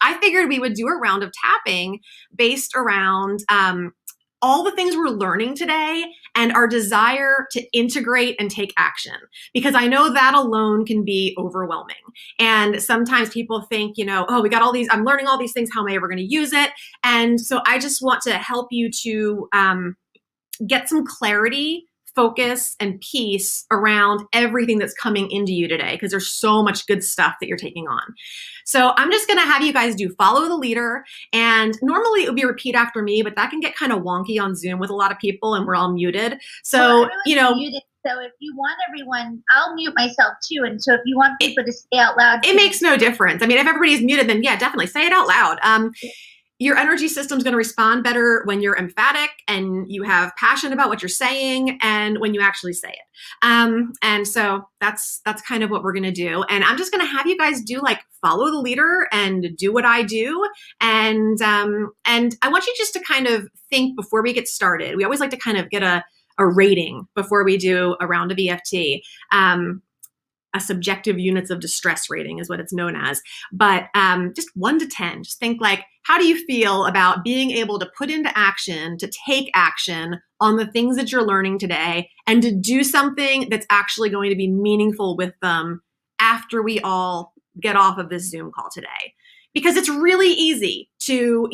I figured we would do a round of tapping based around all the things we're learning today and our desire to integrate and take action. Because I know that alone can be overwhelming. And sometimes people think, oh, we got all these, I'm learning all these things. How am I ever going to use it? And so I just want to help you to get some clarity, focus, and peace around everything that's coming into you today, because there's so much good stuff that you're taking on. So I'm just going to have you guys do follow the leader. And normally it would be repeat after me, but that can get kind of wonky on Zoom with a lot of people and we're all muted. So, muted. So if you want everyone, I'll mute myself too. And so if you want people to say out loud, it makes no difference. I mean, if everybody's muted, then yeah, definitely say it out loud. Your energy system is going to respond better when you're emphatic and you have passion about what you're saying and when you actually say it. And so that's kind of what we're going to do. And I'm just going to have you guys do like follow the leader and do what I do. And I want you just to kind of think before we get started. We always like to kind of get a rating before we do a round of EFT. A subjective units of distress rating is what it's known as. But just 1 to 10, just think like, how do you feel about being able to put into action, to take action on the things that you're learning today and to do something that's actually going to be meaningful with them after we all get off of this Zoom call today? Because it's really easy to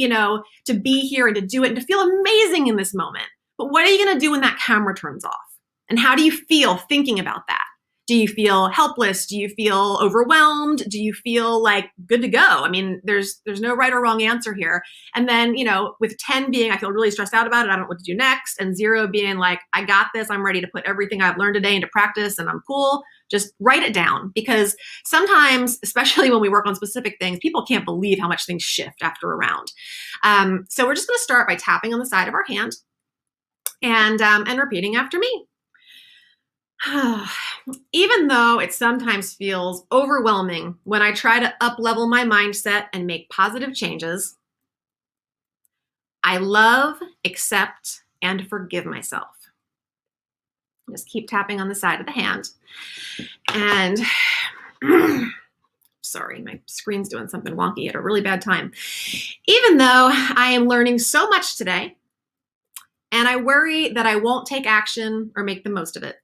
be here and to do it and to feel amazing in this moment. But what are you going to do when that camera turns off? And how do you feel thinking about that? Do you feel helpless? Do you feel overwhelmed? Do you feel like good to go? I mean, there's no right or wrong answer here. And then, with 10 being, I feel really stressed out about it. I don't know what to do next. And 0 being like, I got this. I'm ready to put everything I've learned today into practice and I'm cool. Just write it down, because sometimes, especially when we work on specific things, people can't believe how much things shift after a round. So we're just going to start by tapping on the side of our hand and repeating after me. Even though it sometimes feels overwhelming when I try to up-level my mindset and make positive changes, I love, accept, and forgive myself. Just keep tapping on the side of the hand. And sorry, my screen's doing something wonky at a really bad time. Even though I am learning so much today, and I worry that I won't take action or make the most of it,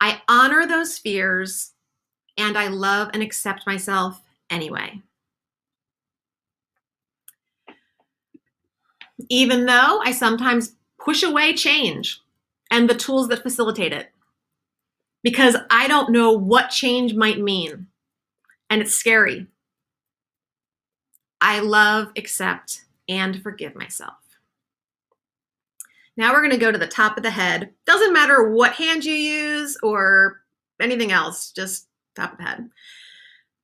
I honor those fears and I love and accept myself anyway. Even though I sometimes push away change and the tools that facilitate it, because I don't know what change might mean and it's scary, I love, accept, and forgive myself. Now we're going to go to the top of the head. Doesn't matter what hand you use or anything else, just top of the head.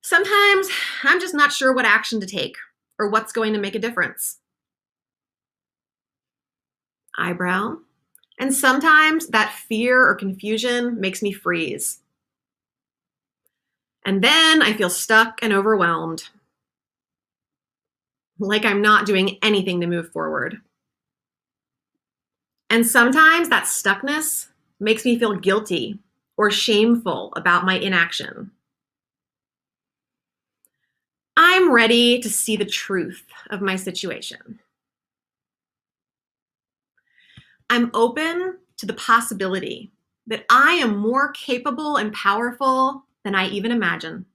Sometimes I'm just not sure what action to take or what's going to make a difference. Eyebrow. And sometimes that fear or confusion makes me freeze. And then I feel stuck and overwhelmed, like I'm not doing anything to move forward. And sometimes that stuckness makes me feel guilty or shameful about my inaction. I'm ready to see the truth of my situation. I'm open to the possibility that I am more capable and powerful than I even imagine.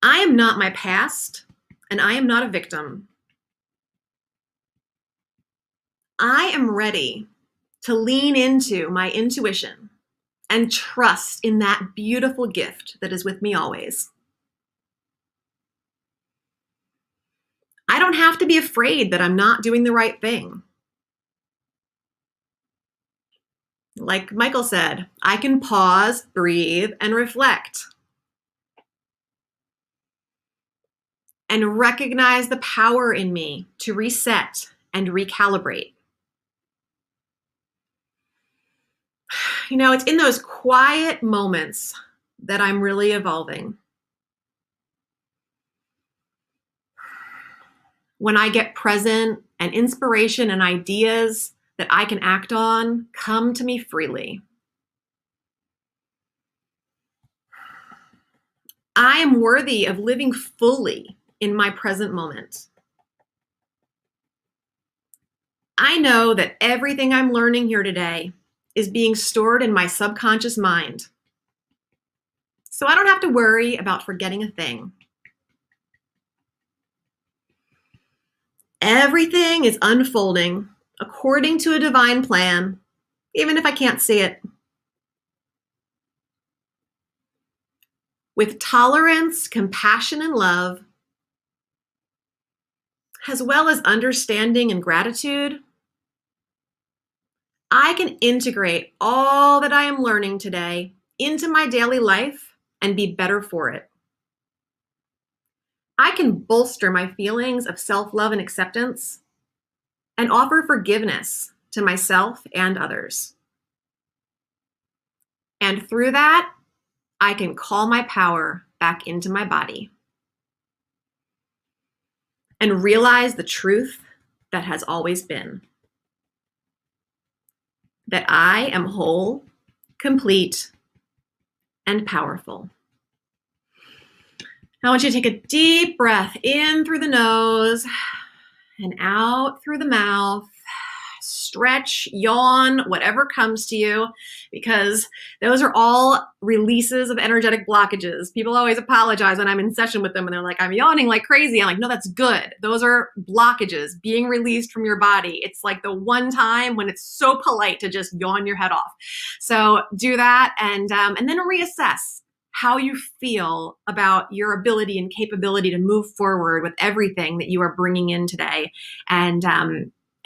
I am not my past, and I am not a victim. I am ready to lean into my intuition and trust in that beautiful gift that is with me always. I don't have to be afraid that I'm not doing the right thing. Like Michael said, I can pause, breathe, and reflect. And recognize the power in me to reset and recalibrate. It's in those quiet moments that I'm really evolving. When I get present and inspiration and ideas that I can act on come to me freely. I am worthy of living fully in my present moment. I know that everything I'm learning here today is being stored in my subconscious mind. So I don't have to worry about forgetting a thing. Everything is unfolding according to a divine plan, even if I can't see it. With tolerance, compassion, and love, as well as understanding and gratitude, I can integrate all that I am learning today into my daily life and be better for it. I can bolster my feelings of self-love and acceptance and offer forgiveness to myself and others. And through that, I can call my power back into my body and realize the truth that has always been. That I am whole, complete, and powerful. I want you to take a deep breath in through the nose and out through the mouth. Stretch, yawn, whatever comes to you, because those are all releases of energetic blockages. People always apologize when I'm in session with them and they're like, I'm yawning like crazy. I'm like, no, that's good. Those are blockages being released from your body. It's like the one time when it's so polite to just yawn your head off. So do that and then reassess how you feel about your ability and capability to move forward with everything that you are bringing in today, and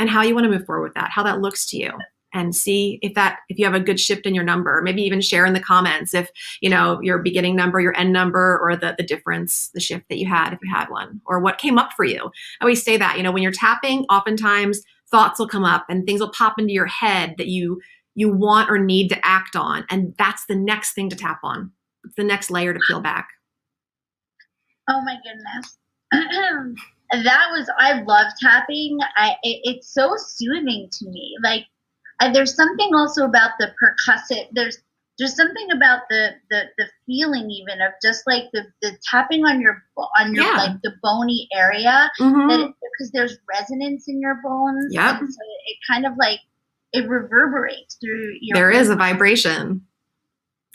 how you want to move forward with that, how that looks to you, and see if you have a good shift in your number. Maybe even share in the comments if your beginning number, your end number, or the difference, the shift that you had, if you had one, or what came up for you. I always say that when you're tapping, oftentimes thoughts will come up and things will pop into your head that you want or need to act on, and that's the next thing to tap on. It's the next layer to peel back. Oh my goodness. I love tapping. It's so soothing to me. Like, there's something also about the percussive, there's something about the feeling even of just like the tapping on your like the bony area, that because there's resonance in your bones. Yep. And so it kind of like, it reverberates through your There is a vibration.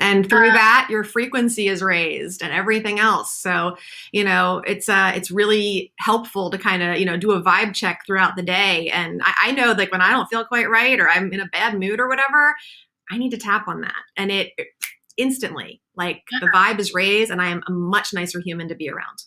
And through that, your frequency is raised and everything else. So, it's really helpful to kind of, do a vibe check throughout the day. And I know, like, when I don't feel quite right or I'm in a bad mood or whatever, I need to tap on that. And it instantly, like, the vibe is raised and I am a much nicer human to be around.